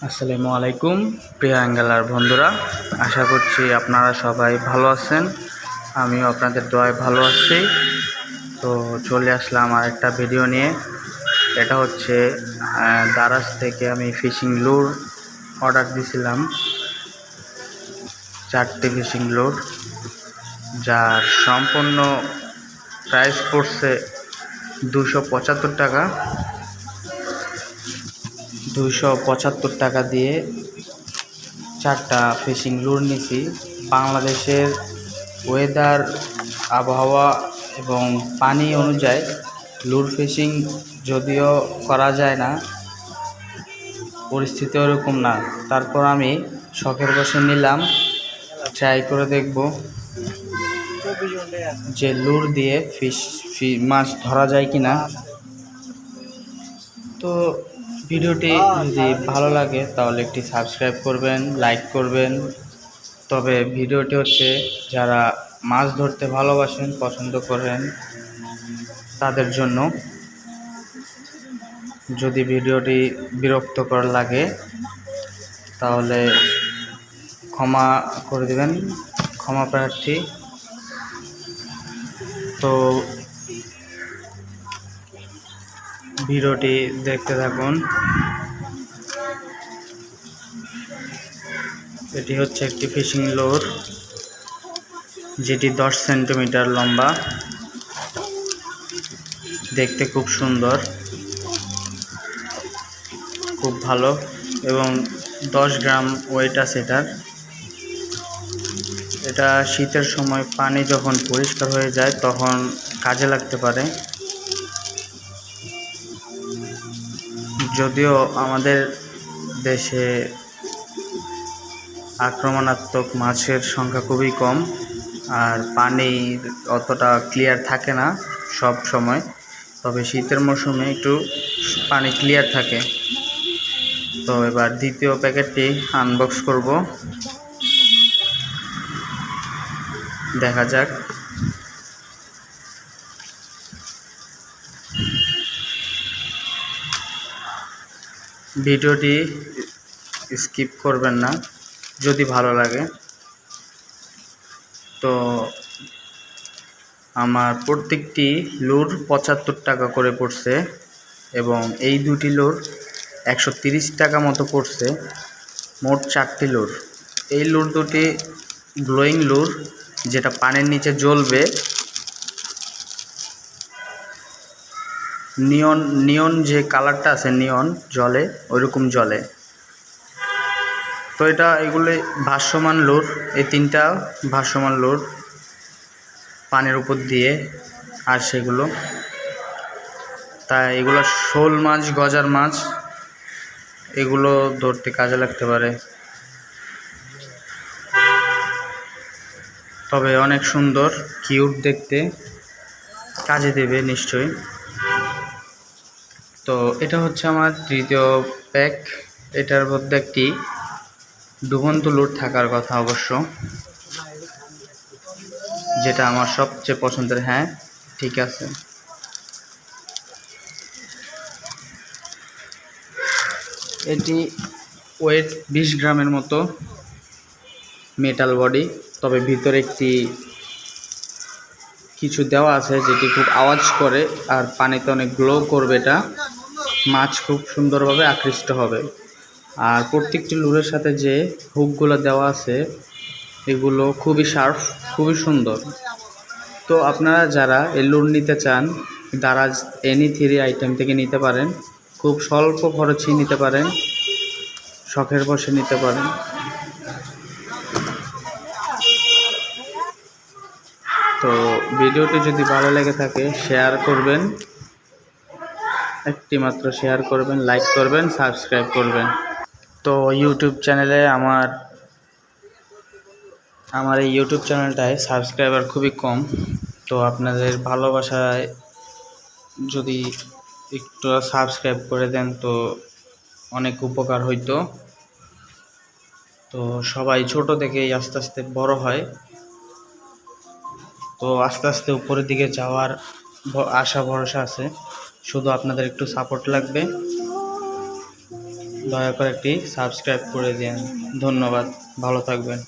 আসসালামু আলাইকুম প্রিয় অ্যাঙ্গেলার বন্ধুরা, আশা করছি আপনারা সবাই ভালো আছেন। আমিও আপনাদের দোয়ায় ভালো আছি। তো চলে আসলাম আর একটা ভিডিও নিয়ে। এটা হচ্ছে দারাজ থেকে আমি ফিশিং লুর অর্ডার দিয়েছিলাম, 4টি ফিশিং লুর, যার সম্পূর্ণ প্রাইস পড়ছে 275 টাকা। 275 টাকা দিয়ে 4টা ফিশিং লুর নিছি। বাংলাদেশের ওয়েদার, আবহাওয়া এবং পানি অনুযায়ী লুর ফিশিং যদিও করা যায় না, পরিস্থিতি ওরকম না, তারপর আমি শখের বসে নিলাম, ট্রাই করে দেখব যে লুর দিয়ে মাছ ধরা যায় কিনা। তো ভিডিওটি যদি ভালো লাগে তাহলে একটি সাবস্ক্রাইব করবেন, লাইক করবেন। তবে ভিডিওটি হচ্ছে যারা মাছ ধরতে ভালোবাসেন, পছন্দ করেন তাদের জন্য। যদি ভিডিওটি বিরক্তকর লাগে তাহলে ক্ষমা করে দেবেন, ক্ষমা প্রার্থী। তো ভিডিওটি দেখতে থাকুন। এটি হচ্ছে একটি ফিশিং লুর, যেটি 10 সেন্টিমিটার লম্বা, দেখতে খুব সুন্দর, খুব ভালো, এবং 10 গ্রাম ওয়েট আছে এটার। এটা শীতের সময় পানি যখন পরিষ্কার হয়ে যায় তখন কাজে লাগতে পারে। যদিও আমাদের দেশে আক্রমণাত্মক মাছের সংখ্যা খুবই কম, আর পানি অতটা ক্লিয়ার থাকে না সব সময়, তবে শীতের মৌসুমে একটু পানি ক্লিয়ার থাকে। তো এবার দ্বিতীয় প্যাকেটটি আনবক্স করব, দেখা যাক। ভিডিওটি স্কিপ করবেন না যদি ভালো লাগে। তো আমার প্রত্যেকটি লুর 75 টাকা করে পড়ছে, এবং এই দুটি লুর 130 টাকা মতো পড়ছে। মোট 4টি লুর। এই লুর দুটি গ্লোয়িং লুর, যেটা পানির নিচে জ্বলবে, নিয়ন যে কালারটা আছে, নিয়ন জলে, ওইরকম জলে। তো এগুলো ভাসমান লুর, এই 3টা ভাসমান লুর পানির উপর দিয়ে আর সেগুলো, তাই এগুলো শোল মাছ, গজার মাছ, এগুলো ধরতে কাজে লাগতে পারে। তবে অনেক সুন্দর, কিউট দেখতে, কাজে দেবে নিশ্চয়ই। তো এটা হচ্ছে আমার তৃতীয় প্যাক। এটার মধ্যে একটি ডুবন্ত লুর থাকার কথা অবশ্য, যেটা আমার সবচেয়ে পছন্দের। হ্যাঁ, ঠিক আছে। এটি ওয়েট 20 গ্রামের মতো, মেটাল বডি, তবে ভিতরে একটি কিছু দেওয়া আছে যেটি খুব আওয়াজ করে, আর পানিতে অনেক গ্লো করবে। এটা মাছ খুব সুন্দরভাবে আকৃষ্ট হবে। আর প্রত্যেকটি লুরের সাথে যে হুকগুলো দেওয়া আছে এগুলো খুবই শার্প, খুবই সুন্দর। তো আপনারা যারা এই লুর নিতে চান, দারাজ এনি3 আইটেম থেকে নিতে পারেন, খুব স্বল্প খরচেই নিতে পারেন, শখের বসে নিতে পারেন। তো ভিডিওটি যদি ভালো লেগে থাকে শেয়ার করবেন, একটি মাত্র শেয়ার করবেন, লাইক করবেন, সাবস্ক্রাইব করবেন। তো ইউটিউব চ্যানেলে আমার এই ইউটিউব চ্যানেলটায় সাবস্ক্রাইবার খুবই কম। তো আপনাদের ভালোবাসায় যদি একটু সাবস্ক্রাইব করে দেন তো অনেক উপকার হইতো। তো সবাই ছোট থেকেই আস্তে আস্তে বড় হয়, তো আস্তে আস্তে উপরের দিকে যাওয়ার আশা ভরসা আছে। শুধু আপনাদের একটু সাপোর্ট লাগবে। দয়া করে একটি সাবস্ক্রাইব করে দিন। ধন্যবাদ, ভালো থাকবেন।